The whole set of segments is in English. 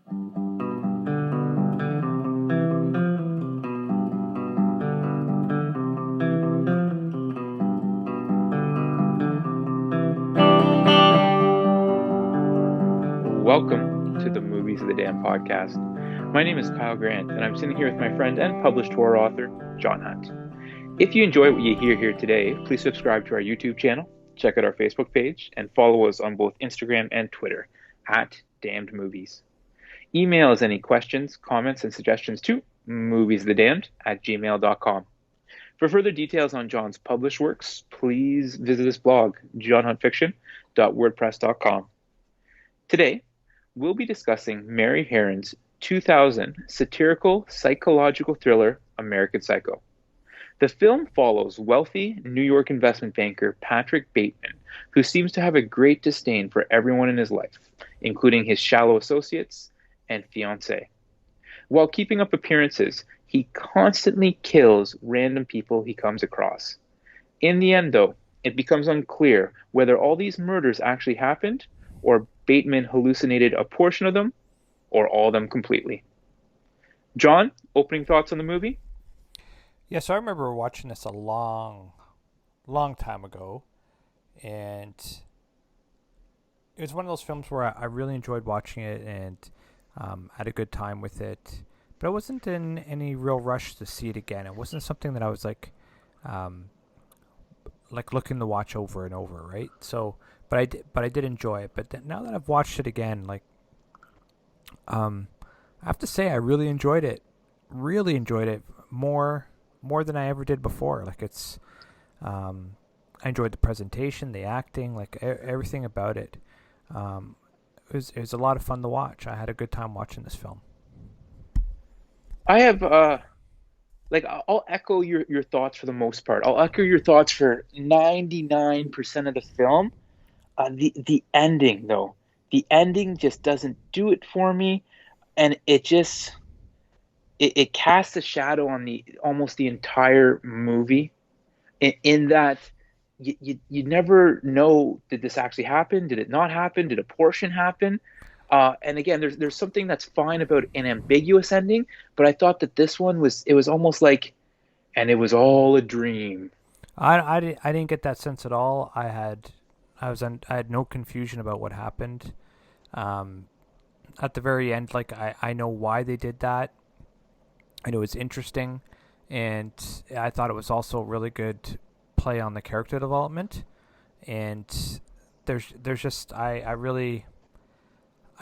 Welcome to the Movies of the Damn podcast. My name is Kyle Grant, and I'm sitting here with my friend and published horror author, John Hunt. If you enjoy what you hear here today, please subscribe to our YouTube channel, check out our Facebook page, and follow us on both Instagram and Twitter at Damned Movies. Email us any questions, comments, and suggestions to moviesthedamned@gmail.com. For further details on John's published works, please visit his blog, johnhuntfiction.wordpress.com. Today, we'll be discussing Mary Herron's 2000 satirical psychological thriller, American Psycho. The film follows wealthy New York investment banker Patrick Bateman, who seems to have a great disdain for everyone in his life, including his shallow associates and fiancée. While keeping up appearances, he constantly kills random people he comes across. In the end, though, it becomes unclear whether all these murders actually happened or Bateman hallucinated a portion of them, or all of them completely. John, opening thoughts on the movie? Yeah, so I remember watching this a long time ago, and it was one of those films where I really enjoyed watching it and had a good time with it. But I wasn't in any real rush to see it again. It wasn't something that I was like looking to watch over and over, right? So. But I did enjoy it. But now that I've watched it again, I have to say I really enjoyed it. Really enjoyed it more than I ever did before. I enjoyed the presentation, the acting, everything about it. It was a lot of fun to watch. I had a good time watching this film. I have I'll echo your thoughts for the most part. I'll echo your thoughts for 99% of the film. The ending, though, the ending just doesn't do it for me, and it casts a shadow on almost the entire movie. In that you never know, did this actually happen? Did it not happen? Did a portion happen? And again, there's something that's fine about an ambiguous ending, but I thought that this one was almost like, and it was all a dream. I didn't get that sense at all. I had no confusion about what happened. At the very end, I know why they did that. I know it's interesting, and I thought it was also really good play on the character development. And there's just I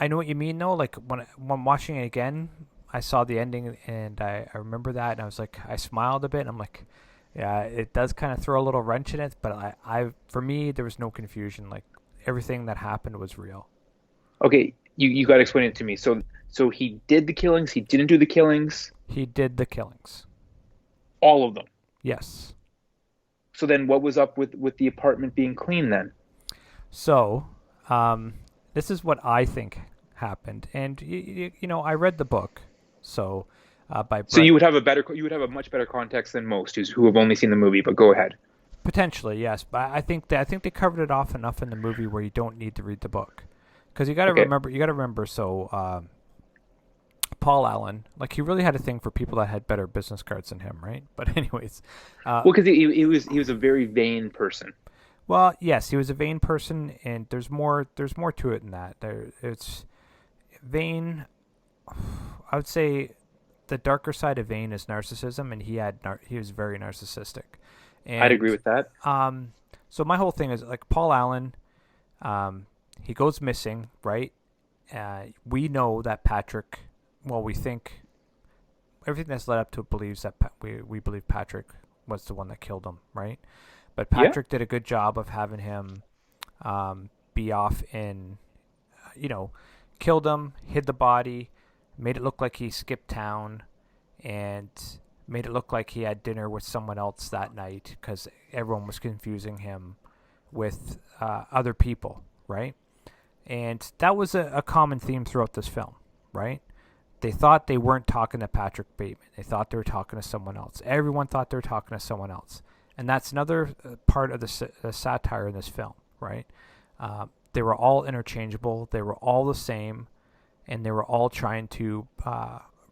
know what you mean though. Like when watching it again, I saw the ending and I remember that, and I was like, I smiled a bit. And I'm like, yeah, it does kind of throw a little wrench in it, but for me, there was no confusion. Like everything that happened was real. Okay, you got to explain it to me. So he did the killings. He didn't do the killings. He did the killings. All of them. Yes. So then, what was up with the apartment being clean then? So, this is what I think happened, and you know, I read the book, so. So you would have a much better context than most who have only seen the movie. But go ahead. Potentially, yes, but I think they covered it off enough in the movie where you don't need to read the book, because you got to remember. So Paul Allen, he really had a thing for people that had better business cards than him, right? But anyways, well, because he was a very vain person. Well, yes, he was a vain person, and there's more to it than that. It's vain. I would say. The darker side of Vane is narcissism, and he was very narcissistic. And, I'd agree with that. So my whole thing is Paul Allen, he goes missing, right? We know that Patrick. Well, we think everything that's led up to it believes that we believe Patrick was the one that killed him, right? But Patrick did a good job of having him be off in, killed him, hid the body. Made it look like he skipped town, and made it look like he had dinner with someone else that night because everyone was confusing him with other people, right? And that was a common theme throughout this film, right? They thought they weren't talking to Patrick Bateman. They thought they were talking to someone else. Everyone thought they were talking to someone else. And that's another part of the satire in this film, right? They were all interchangeable. They were all the same. and they were all trying to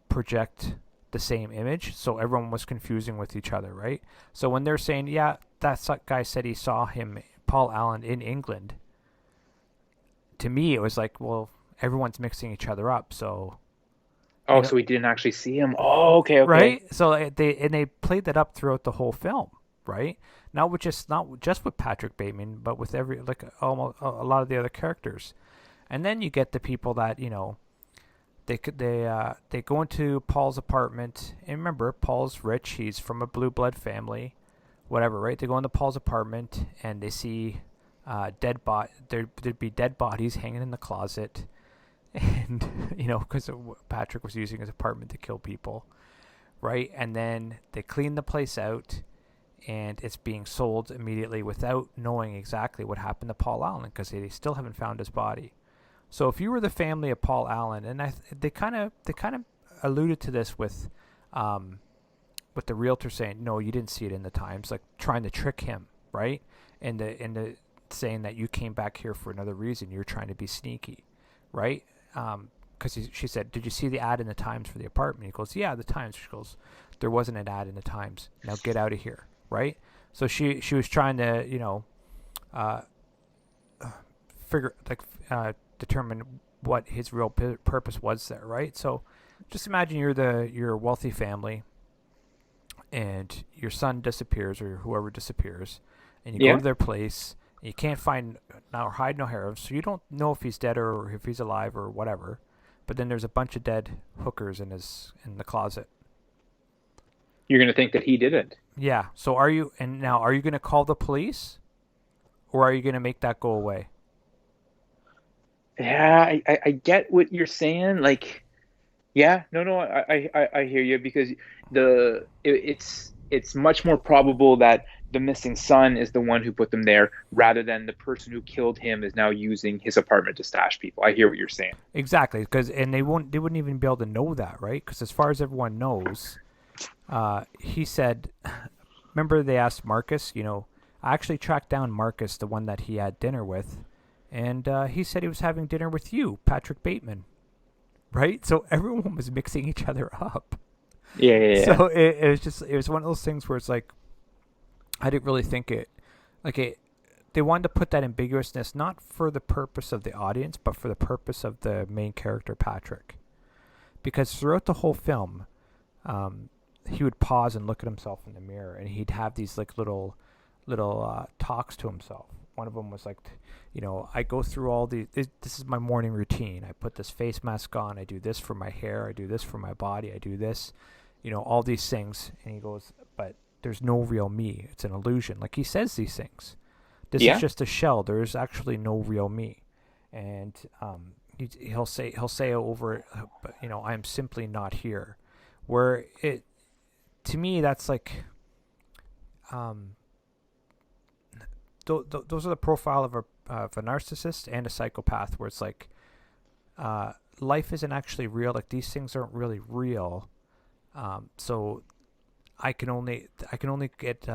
project the same image, so everyone was confusing with each other, right? So when they're saying, yeah, that guy said he saw him, Paul Allen, in England, to me it was like, well, everyone's mixing each other up, so you Oh, know, so we didn't actually see him. Oh, okay, okay. right? So they played that up throughout the whole film, right? Not just with Patrick Bateman, but with every like almost a lot of the other characters. And then you get the people that they go into Paul's apartment, and remember, Paul's rich. He's from a blue blood family, whatever, right? They go into Paul's apartment and they see there'd be dead bodies hanging in the closet, and because Patrick was using his apartment to kill people, right? And then they clean the place out, and it's being sold immediately without knowing exactly what happened to Paul Allen because they still haven't found his body. So if you were the family of Paul Allen, and they kind of alluded to this with the realtor saying no, you didn't see it in the Times, like trying to trick him, right? And the saying that you came back here for another reason, you're trying to be sneaky, right? Because she said, did you see the ad in the Times for the apartment? He goes, yeah, the Times. She goes, there wasn't an ad in the Times. Now get out of here, right? So she was trying to uh, figure like determine what his real purpose was there, right? So just imagine you're a wealthy family, and your son disappears or whoever disappears, and you go Yeah. to their place and you can't find nor hide nor hair of him, so you don't know if he's dead or if he's alive or whatever. But then there's a bunch of dead hookers in the closet. You're gonna think that he did it. Yeah. So are you going to call the police, or are you going to make that go away? Yeah, I get what you're saying. Like, yeah, no, no, I hear you because it's much more probable that the missing son is the one who put them there rather than the person who killed him is now using his apartment to stash people. I hear what you're saying. Exactly, because and they wouldn't even be able to know that, right? Because as far as everyone knows, he said, remember they asked Marcus, I actually tracked down Marcus, the one that he had dinner with, and he said he was having dinner with you, Patrick Bateman, right? So everyone was mixing each other up. Yeah, yeah, yeah. So it was one of those things where it's like I didn't really think it like it. They wanted to put that ambiguousness not for the purpose of the audience, but for the purpose of the main character Patrick, because throughout the whole film, um, he would pause and look at himself in the mirror, and he'd have these like little talks to himself. One of them was like, I go through all the. This is my morning routine. I put this face mask on. I do this for my hair. I do this for my body. I do this, all these things. And he goes, but there's no real me. It's an illusion. Like he says these things. This is Yeah. just a shell. There is actually no real me, and he'll say over, but I am simply not here. Where it to me that's like um those are the profile of a narcissist and a psychopath, where it's like life isn't actually real. Like these things aren't really real. So I can only get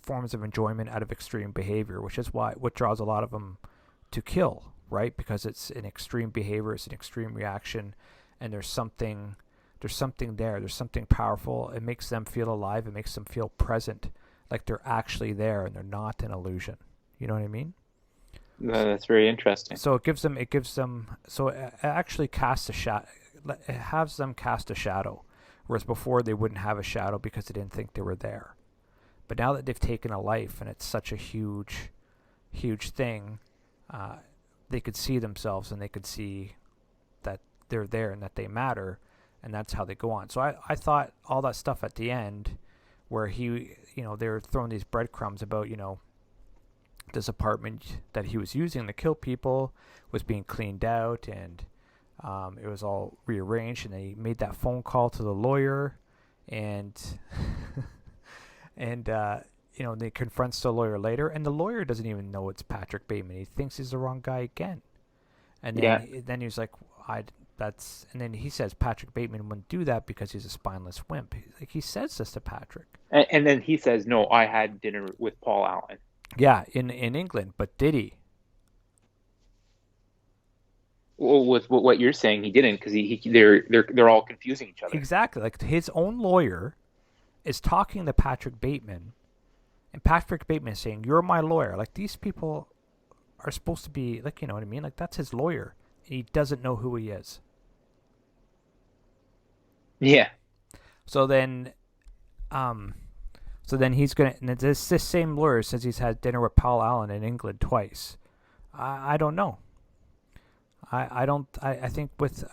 forms of enjoyment out of extreme behavior, which is what draws a lot of them to kill, right? Because it's an extreme behavior, it's an extreme reaction, and there's something there. There's something powerful. It makes them feel alive. It makes them feel present, like they're actually there and they're not an illusion. You know what I mean? No, that's very interesting. So it gives them. So it actually casts a shadow. It has them cast a shadow, whereas before they wouldn't have a shadow because they didn't think they were there. But now that they've taken a life and it's such a huge, huge thing, uh, they could see themselves and they could see that they're there and that they matter, and that's how they go on. So I thought all that stuff at the end, where they were throwing these breadcrumbs about, this apartment that he was using to kill people was being cleaned out, and it was all rearranged, and they made that phone call to the lawyer, and and they confronts the lawyer later, and the lawyer doesn't even know it's Patrick Bateman. He thinks he's the wrong guy again, and Yeah. then he's like, I that's and then he says Patrick Bateman wouldn't do that because he's a spineless wimp. Like he says this to Patrick. And then he says, "No, I had dinner with Paul Allen." Yeah, in England, but did he? Well, with what you're saying, he didn't because they're all confusing each other. Exactly. Like his own lawyer is talking to Patrick Bateman, and Patrick Bateman is saying, "You're my lawyer." Like these people are supposed to be like, you know what I mean? Like that's his lawyer. And he doesn't know who he is. Yeah, So then, um, so then he's gonna. And this same lawyer says he's had dinner with Paul Allen in England twice. I don't know. I don't. I think with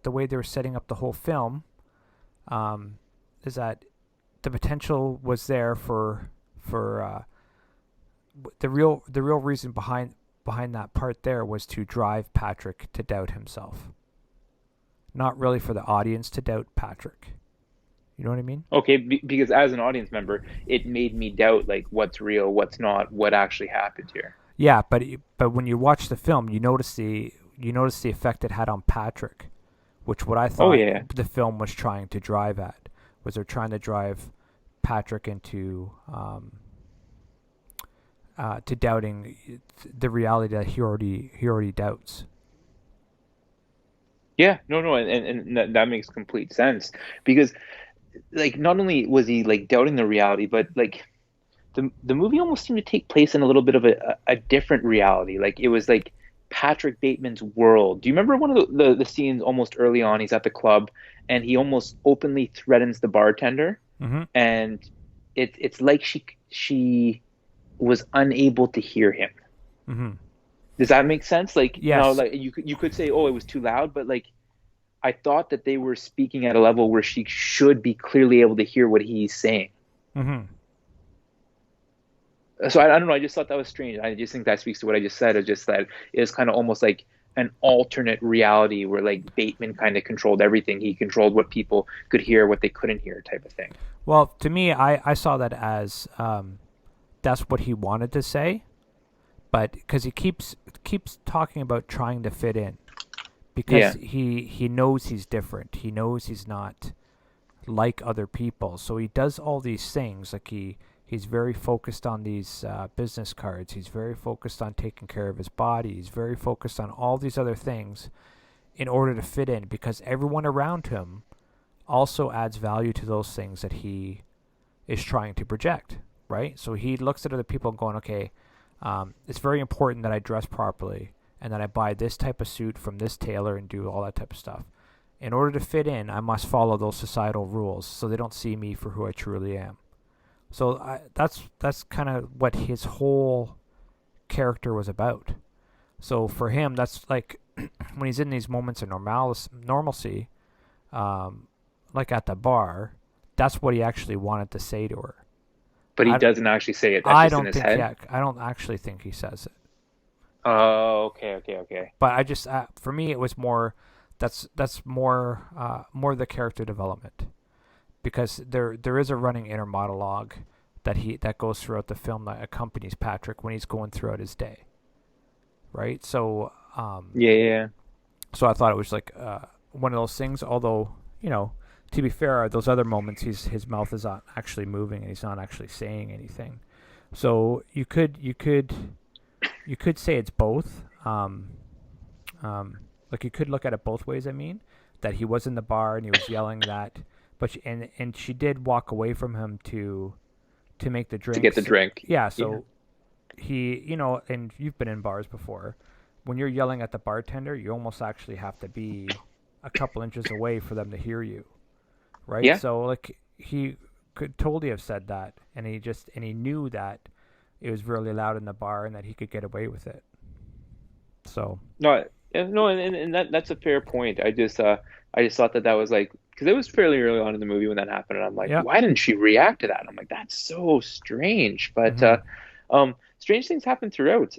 the way they were setting up the whole film, um, is that the potential was there for the real reason behind that part there was to drive Patrick to doubt himself, not really for the audience to doubt Patrick. You know what I mean? okay, because as an audience member, it made me doubt like what's real, what's not, what actually happened here. Yeah, but when you watch the film, you notice the effect it had on Patrick, which what I Oh thought yeah, the film was trying to drive at was they're trying to drive Patrick into to doubting the reality that he already doubts. yeah, no, no, and that makes complete sense because like not only was he like doubting the reality, but like the movie almost seemed to take place in a little bit of a different reality. Like it was like Patrick Bateman's world. Do you remember one of the scenes almost early on? He's at the club and he almost openly threatens the bartender, Mm-hmm. and it's like she was unable to hear him. Mm-hmm. Does that make sense? Like now, Yes. like you could say, oh, it was too loud, but like I thought that they were speaking at a level where she should be clearly able to hear what he's saying. Mm-hmm. So I don't know. I just thought that was strange. I just think that speaks to what I just said. It's just that it was kind of almost like an alternate reality where like Bateman kind of controlled everything. He controlled what people could hear, what they couldn't hear, type of thing. Well, to me, I saw that as that's what he wanted to say, but because he keeps talking about trying to fit in, because Yeah, he knows he's different. He knows he's not like other people. So he does all these things. Like he's very focused on these business cards. He's very focused on taking care of his body. He's very focused on all these other things in order to fit in, because everyone around him also adds value to those things that he is trying to project. Right. So he looks at other people going, okay, it's very important that I dress properly and that I buy this type of suit from this tailor and do all that type of stuff. In order to fit in, I must follow those societal rules so they don't see me for who I truly am. So that's kind of what his whole character was about. So for him, that's like when he's in these moments of normalcy, um, like at the bar, that's what he actually wanted to say to her. but he I, doesn't actually say it. That's I just in don't his think head. yeah, I don't actually think he says it. Oh, okay, okay, okay. But I just for me it was more that's more the character development, because there is a running inner monologue that goes throughout the film that accompanies Patrick when he's going throughout his day, right? Yeah, yeah. So I thought it was like one of those things. Although to be fair, those other moments his mouth is not actually moving and he's not actually saying anything. So you could say it's both. Like you could look at it both ways. I mean, that he was in the bar and he was yelling that, but and she did walk away from him to make the To get the drinks. drink. Yeah, Yeah. so and you've been in bars before. When you're yelling at the bartender, you almost actually have to be a couple inches away for them to hear you, right? Yeah. So like he could totally have said that, and he knew that it was really loud in the bar and that he could get away with it. So No, no, and that's a fair point. I just thought that that was like because it was fairly early on in the movie when that happened, and I'm like, yeah. why didn't she react to that? And I'm like, that's so strange. But Mm-hmm. strange things happen throughout.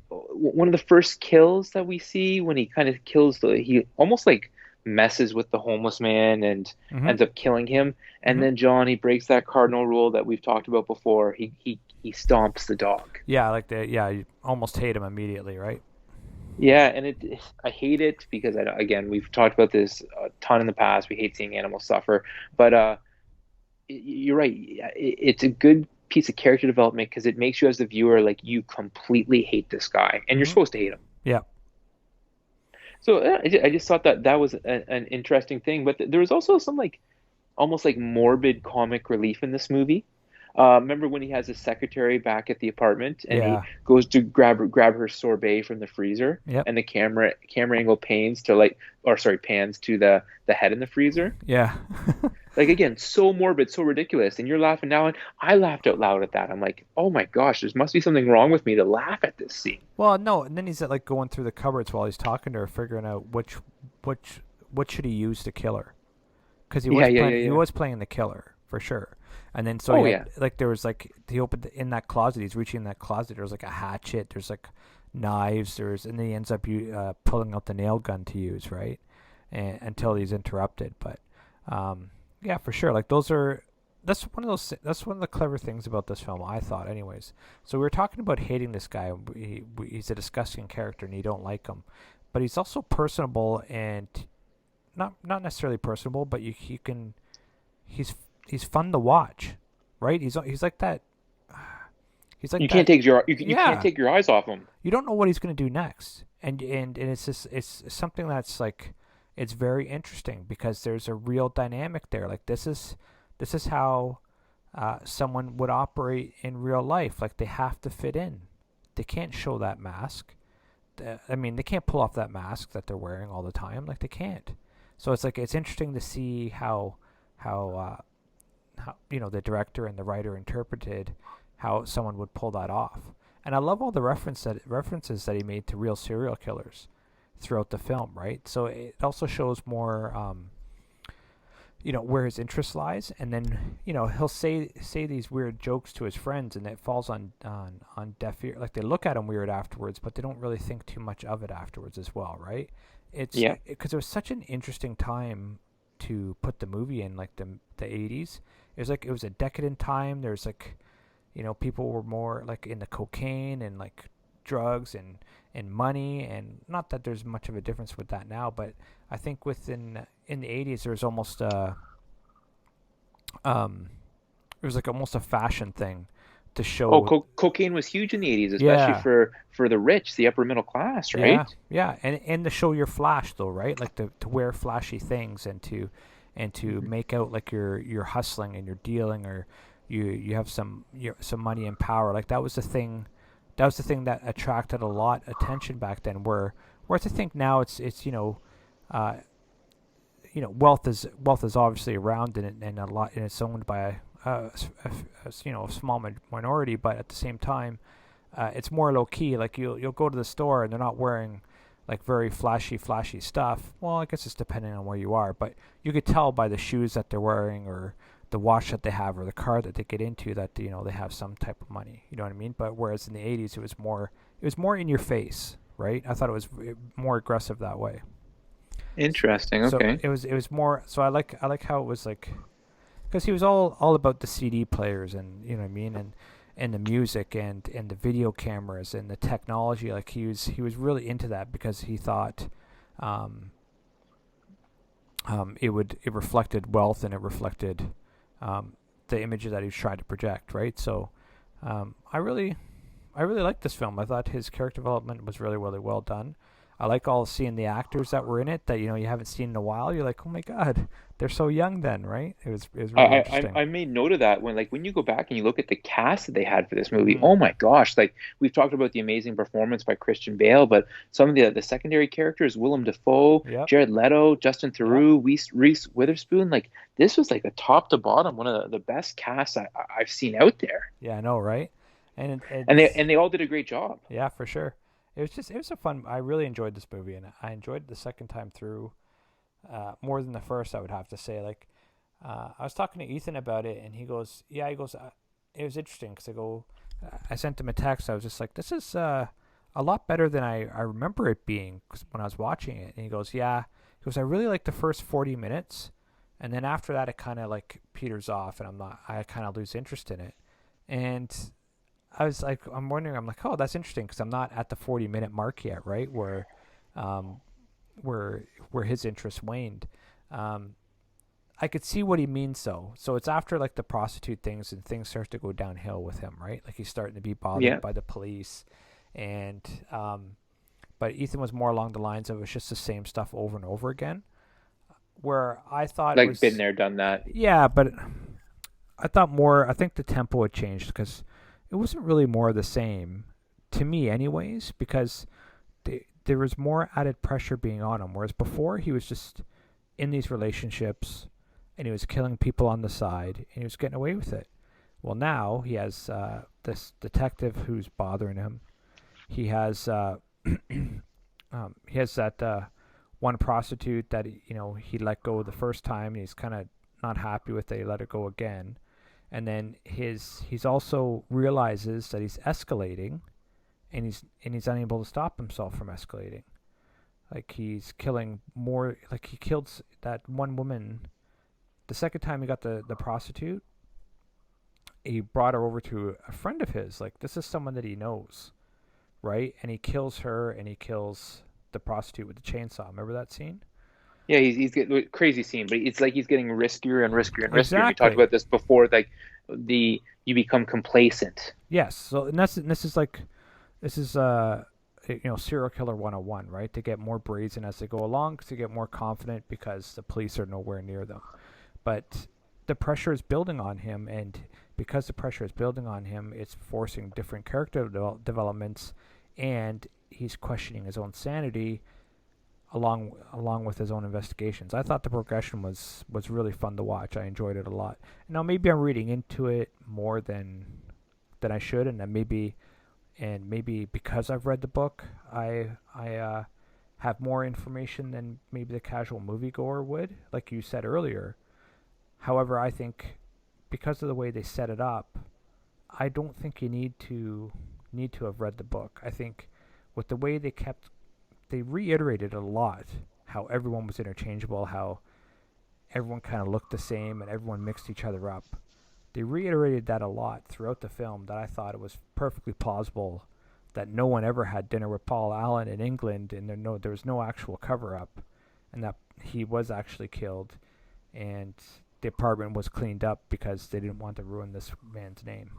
One of the first kills that we see when he kind of he almost like messes with the homeless man and Mm-hmm. ends up killing him. And Mm-hmm. then John, he breaks that cardinal rule that we've talked about before. He stomps the dog. Yeah, like the yeah, you almost hate him immediately, right? Yeah, and I hate it because again, we've talked about this a ton in the past. We hate seeing animals suffer, but you're right. It's a good piece of character development because it makes you as the viewer like you completely hate this guy, and you're Mm-hmm. supposed to hate him. Yeah. So I just thought that that was an interesting thing, but there was also some like almost like morbid comic relief in this movie. Remember when he has his secretary back at the apartment and he Yeah. goes to grab her sorbet from the freezer, Yep. and the camera angle pains to like, or sorry, pans to the head in the freezer. Yeah. Like again, so morbid, so ridiculous, and you're laughing now, and I laughed out loud at that. I'm like, oh my gosh, there must be something wrong with me to laugh at this scene. Well, no, and then he's like going through the cupboards while he's talking to her, figuring out which what should he use to kill her, because Yeah, yeah, yeah, he yeah. was playing the killer for sure. And then so he Oh had yeah. like there was like he opened in that closet. He's reaching in that closet. There's like a hatchet. There's like knives. And then he ends up pulling out the nail gun to use, right, until he's interrupted. But yeah, for sure. Like those are that's one of the clever things about this film, I thought, anyways. So we were talking about hating this guy. He's a disgusting character, and you don't like him, but he's also personable and not necessarily personable, but you can he's he's fun to watch, right? He's like that. He's like You can't that. take you can't Yeah, take your eyes off him. you don't know what he's gonna do next, and it's just it's something that's like it's very interesting because there's a real dynamic there. Like this is how someone would operate in real life. Like they have to fit in. They can't show that mask. I mean, they can't pull off that mask that they're wearing all the time. Like they can't. So it's like it's interesting to see how the director and the writer interpreted how someone would pull that off. And I love all the references that he made to real serial killers throughout the film, right? So it also shows more where his interest lies, and then he'll say these weird jokes to his friends, and it falls on deaf ear. Like they look at him weird afterwards, but they don't really think too much of it afterwards as well, right? It's Yeah. because it was such an interesting time to put the movie in, like the 80s. It was a decadent time. There's like people were more like into cocaine and like drugs and money, and not that there's much of a difference with that now, but I think within in the 80s there was almost a um it was like almost a fashion thing to Oh, show. cocaine was huge in the 80s, especially Yeah, for the rich, the upper middle class, yeah, right? yeah, and to show your flash though, right? Like to wear flashy things and to Mhm. make out like you're hustling and you're dealing, or you have some money and power. Like that was the thing. That was the thing that attracted a lot attention back then. Whereas I think now it's uh, wealth is obviously around and a lot, and it's owned by a small minority, but at the same time, it's more low key. Like you'll go to the store and they're not wearing like very flashy stuff. Well, I guess it's depending on where you are, but you could tell by the shoes that they're wearing or the watch that they have or the car that they get into that they have some type of money. You know what I mean? But whereas in the 80s it was more in your face, right? I thought it was more aggressive that way. Interesting. So Okay. it was more. So I like how it was like because he was all about the CD players and you know what I mean and the music and the video cameras and the technology. Like he was really into that because he thought um, it reflected wealth and it reflected the image that he was trying to project, right? So I really liked this film. I thought his character development was really well done. I like all seeing the actors that were in it that you haven't seen in a while. You're like, oh my god, they're so young then, right? It was I, really I interesting. I made note of that when you go back and you look at the cast that they had for this movie. Mm-hmm. Oh my gosh! Like we've talked about the amazing performance by Christian Bale, but some of the secondary characters, Willem Dafoe, Yep. Jared Leto, Justin Yep. Theroux, Reese Witherspoon. Like this was like a top to bottom one of the best casts I've seen out there, Yeah, I know, right? And and it's they all did a great job. yeah, for sure. It was a fun. I really enjoyed this movie, and I enjoyed it the second time through more than the first. I would have to say. Like, I was talking to Ethan about it, and he goes, "Yeah." He goes, "It was interesting because I sent him a text. I was just like, this is a lot better than I remember it being 'cause when I was watching it." And he goes, "Yeah." He goes, "I really like the first 40 minutes, and then after that, it kind of like peters off, and I kind of lose interest in it." And I was like, I'm wondering, I'm like, oh, that's interesting because I'm not at the 40-minute mark yet, right? Um, where his interest waned. Um, I could see what he means though. So it's after like the prostitute things and things start to go downhill with him, right? Like he's starting to be bothered Yeah. by the police, and but Ethan was more along the lines of it was just the same stuff over and over again. Where I thought it Like been was, there, done that. yeah, but I thought more. I think the tempo had changed because it wasn't really more of the same to me, anyways. Because there was more added pressure being on him, whereas before he was just in these relationships and he was killing people on the side and he was getting away with it. Well, now he has this detective who's bothering him. He has he has that one prostitute that he let go the first time, and he's kind of not happy with it. He let her go again, and then he's also realizes that he's escalating, and he's unable to stop himself from escalating. Like he's killing more. Like he killed that one woman. The second time he got the prostitute, he brought her over to a friend of his. Like this is someone that he knows, right? And he kills her, and he kills the prostitute with the chainsaw. Remember that scene? Yeah, he's getting crazy scene, but it's like he's getting riskier and riskier and riskier. And we talked Exactly. about this before, like the you become complacent. Yes. So and this is serial killer 101, right? They get more brazen as they go along because they get more confident because the police are nowhere near them. But the pressure is building on him, and because the pressure is building on him, it's forcing different character developments, and he's questioning his own sanity along with his own investigations. I thought the progression was really fun to watch. I enjoyed it a lot. Now maybe I'm reading into it more than I should, and then maybe because I've read the book, I have more information than maybe the casual moviegoer would, like you said earlier. However, I think because of the way they set it up, I don't think you need to have read the book. I think with the way they reiterated a lot how everyone was interchangeable, how everyone kind of looked the same and everyone mixed each other up. They reiterated that a lot throughout the film that I thought it was perfectly plausible that no one ever had dinner with Paul Allen in England and there was no actual cover up and that he was actually killed and the apartment was cleaned up because they didn't want to ruin this man's name.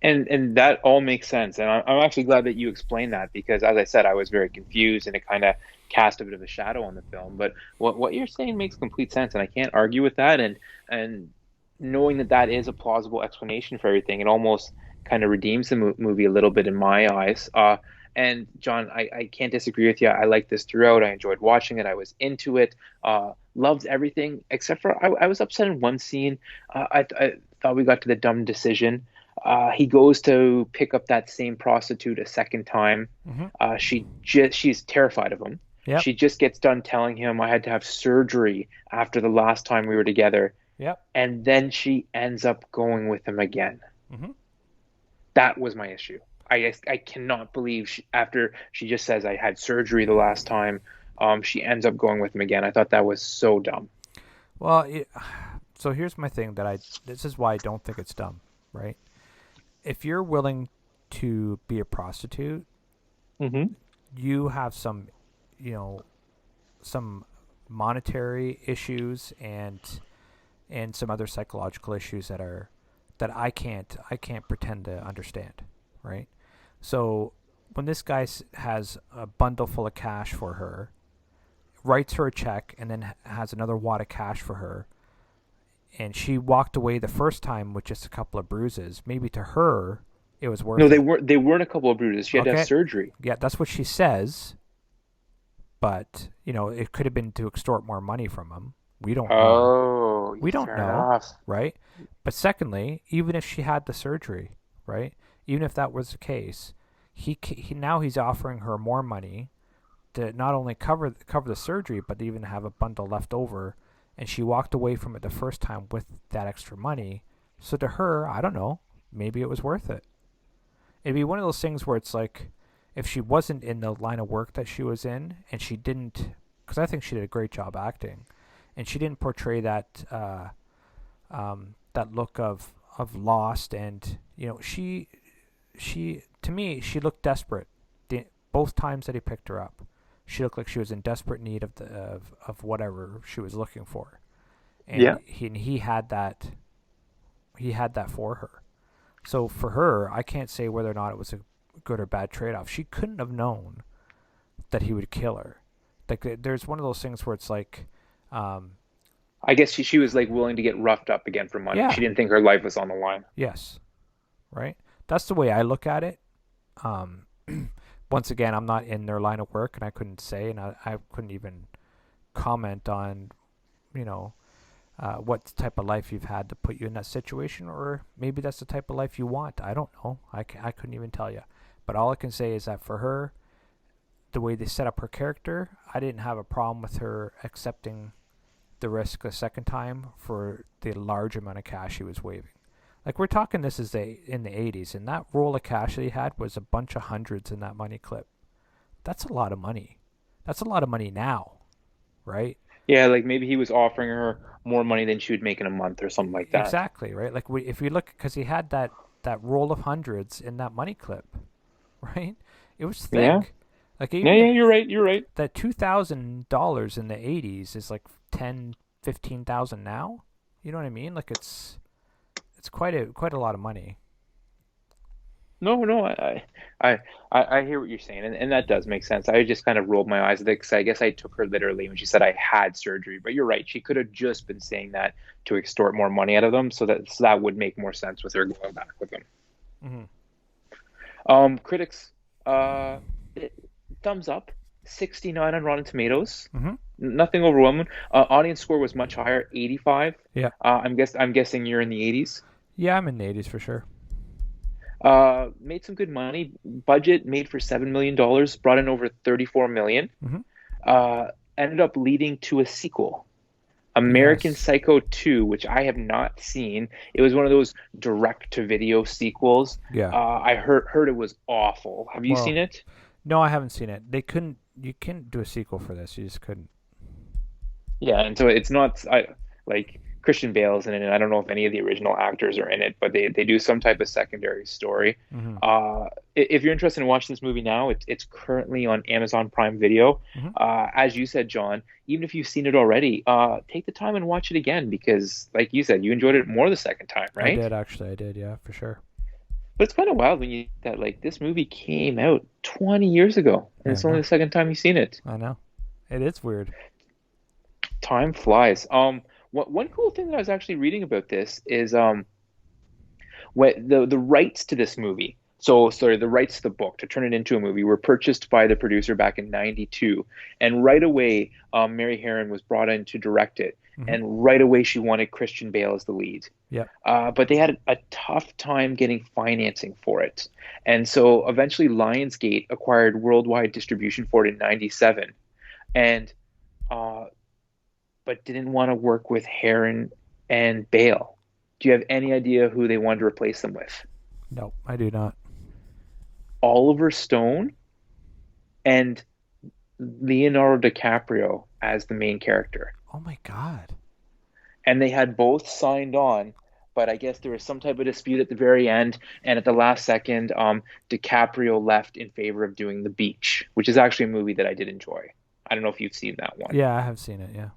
And that all makes sense. And I'm actually glad that you explained that because, as I said, I was very confused and it kind of cast a bit of a shadow on the film. But what you're saying makes complete sense, and I can't argue with that. And knowing that that is a plausible explanation for everything, it almost kind of redeems the movie a little bit in my eyes. And John, I can't disagree with you. I liked this throughout. I enjoyed watching it. I was into it. Loved everything except for I was upset in one scene. I thought we got to the dumb decision. He goes to pick up that same prostitute a second time. Mm-hmm. She's terrified of him. Yep. She just gets done telling him I had to have surgery after the last time we were together, Yep. and then she ends up going with him again. Mm-hmm. That was my issue. I cannot believe after she just says I had surgery the last time, she ends up going with him again. I thought that was so dumb. Well, so here's my thing this is why I don't think it's dumb, right? If you're willing to be a prostitute, Hmm. you have some monetary issues and some other psychological issues that I can't pretend to understand, right? So when this guy has a bundle full of cash for her, writes her a check, and then has another wad of cash for her, and she walked away the first time with just a couple of bruises, maybe to her it was No, worth it. they weren't a couple of bruises. She had to have Okay, surgery. yeah, that's what she says, but it could have been to extort more money from him. We don't know. Oh, We don't fair know, enough. right? But secondly, even if she had the surgery, right? Even if that was the case, he now he's offering her more money to not only cover the surgery, but to even have a bundle left over. And she walked away from it the first time with that extra money. So to her, I don't know, maybe it was worth it. It'd be one of those things where it's like, if she wasn't in the line of work that she was in, and she didn't, because I think she did a great job acting, and she didn't portray that look of lost, and she to me she looked desperate. Both times that he picked her up, she looked like she was in desperate need of whatever she was looking for, and Yeah. he had that for her. So for her, I can't say whether or not it was a good or bad trade off. She couldn't have known that he would kill her. Like there's one of those things where it's like, um, I guess she was like willing to get roughed up again for money. yeah, She didn't think her life was on the line. yes, right. That's the way I look at it. Um, Once again, I'm not in their line of work, and I couldn't say, and I couldn't even comment on, you know, what type of life you've had to put you in that situation, or maybe that's the type of life you want. I don't know. I couldn't even tell you. But all I can say is that for her, the way they set up her character, I didn't have a problem with her accepting the risk a second time for the large amount of cash she was waiving. Like we're talking, this is in the 80s, and that roll of cash that he had was a bunch of hundreds in that money clip. That's a lot of money. That's a lot of money now, right? Yeah, like maybe he was offering her more money than she would make in a month or something like that. Exactly, right? Like if we look, because he had that roll of hundreds in that money clip, right? It was Yeah. thick. Like Yeah, yeah, even you're right. You're right. that $2,000 in the 80s is like 10, 15,000 now. You know what I mean? Like it's quite a lot of money. No, no, I hear what you're saying, and that does make sense. I just kind of rolled my eyes at it because I guess I took her literally when she said I had surgery. But you're right; she could have just been saying that to extort more money out of them, so that would make more sense with her going back with them. Hmm. Critics, uh, thumbs up, 69 on Rotten Tomatoes. Hmm. Nothing overwhelming. Audience score was much higher, 85. Yeah. I'm guessing you're in the 80s. Yeah, I'm in the 80s for sure. Made some good money. Budget made for $7 million, brought in over 34 million. Hmm. Ended up leading to a sequel, American Yes. Psycho 2, which I have not seen. It was one of those direct to video sequels. Yeah. I heard it was awful. Have you seen Well, it? no, I haven't seen it. They couldn't. You couldn't do a sequel for this. You just couldn't. Yeah, and so it's not like Christian Bale's in it, and I don't know if any of the original actors are in it, but they do some type of secondary story. Hmm. If you're interested in watching this movie now, it's currently on Amazon Prime Video. Hmm. As you said, John, even if you've seen it already, take the time and watch it again because, like you said, you enjoyed it more the second time, I right? did actually. I did. Yeah, for sure. But it's kind of wild when you that like this movie came out 20 years ago, and I it's only know. the second time you've seen it. I know. It is weird. Time flies. One cool thing that I was actually reading about this is what the rights to this movie. So sorry, the rights to the book to turn it into a movie were purchased by the producer back in '92, and right away, Mary Harron was brought in to direct it, Hmm. and right away she wanted Christian Bale as the lead. Yeah. But they had a tough time getting financing for it, and so eventually Lionsgate acquired worldwide distribution for it in '97, and uh, but didn't want to work with Heron and Bale. Do you have any idea who they wanted to replace them with? No, I do not. Oliver Stone and Leonardo DiCaprio as the main character. Oh my God. And they had both signed on, but I guess there was some type of dispute at the very end. And at the last second, DiCaprio left in favor of doing The Beach, which is actually a movie that I did enjoy. I don't know if you've seen that one. Yeah, I have seen it. Yeah.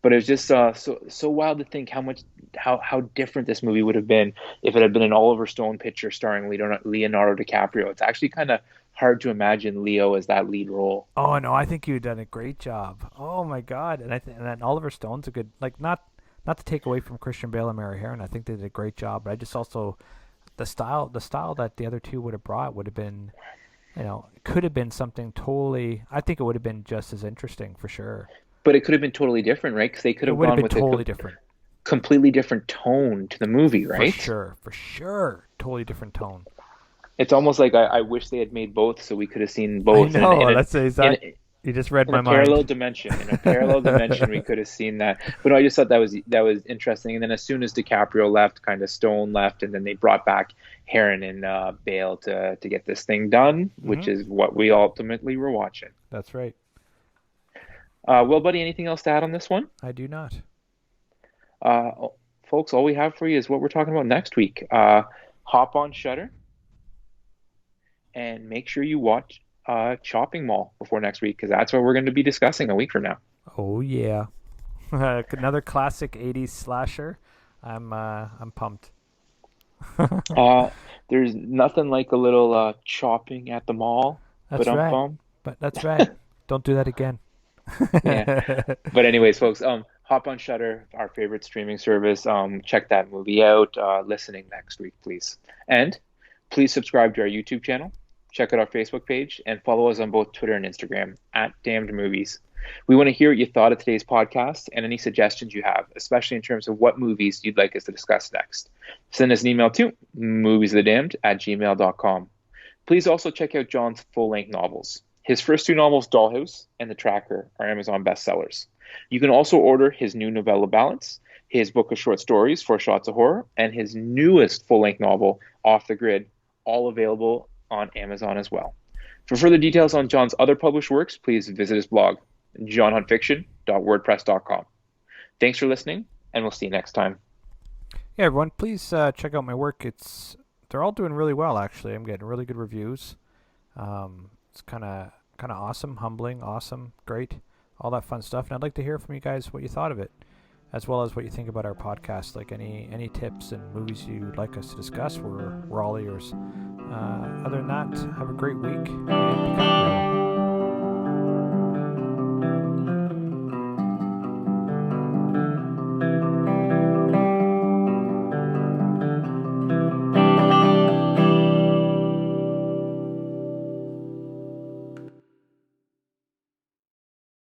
But it was just so wild to think how different this movie would have been if it had been an Oliver Stone picture starring Leonardo DiCaprio. It's actually kind of hard to imagine Leo as that lead role. Oh no, I think you've done a great job. Oh my God, and then Oliver Stone's a good, like, not to take away from Christian Bale and Mary Harron. I think they did a great job, but I just also the style that the other two would have brought would have been, it could have been something totally. I think it would have been just as interesting for sure. But it could have been totally different, right? Because they could It have would have gone been with a totally different. completely different tone to the movie, right? For sure, totally different tone. It's almost like I wish they had made both so we could have seen I both know. That's in, exact. You just read in a my parallel mind. dimension. In a parallel dimension, we could have seen that. But no, I just thought that was interesting. And then as soon as DiCaprio left, kind of Stone left, and then they brought back Heron and Bale to get this thing done, which Hmm. is what we ultimately were watching. That's right. Well, buddy, anything else to add on this one? I do not. Uh, Folks, all we have for you is what we're talking about next week. Hop on Shutter and make sure you watch Chopping Mall before next week because that's what we're going to be discussing a week from now. Oh yeah, another classic '80s slasher. I'm pumped. Uh, there's nothing like a little chopping at the mall, but That's right. But that's right. Don't do that again. Yeah. But anyways, folks, hop on Shutter, our favorite streaming service. Check that movie out. Listening next week, please. And please subscribe to our YouTube channel. Check out our Facebook page and follow us on both Twitter and Instagram at Damned Movies. We want to hear what you thought of today's podcast and any suggestions you have, especially in terms of what movies you'd like us to discuss next. Send us an email to moviesthedamned@gmail.com. Please also check out John's full-length novels. His first two novels, Dollhouse and The Tracker, are Amazon bestsellers. You can also order his new novella Balance, his book of short stories, Four Shots of Horror, and his newest full-length novel, Off the Grid, all available on Amazon as well. For further details on John's other published works, please visit his blog, johnhuntfiction.wordpress.com. Thanks for listening, and we'll see you next time. Yeah, everyone, please check out my work. They're all doing really well, actually. I'm getting really good reviews. It's kind of awesome, humbling, awesome, great, all that fun stuff. And I'd like to hear from you guys what you thought of it, as well as what you think about our podcast. Like any tips and movies you'd like us to discuss, we're all ears. Other than that, have a great week and be kind.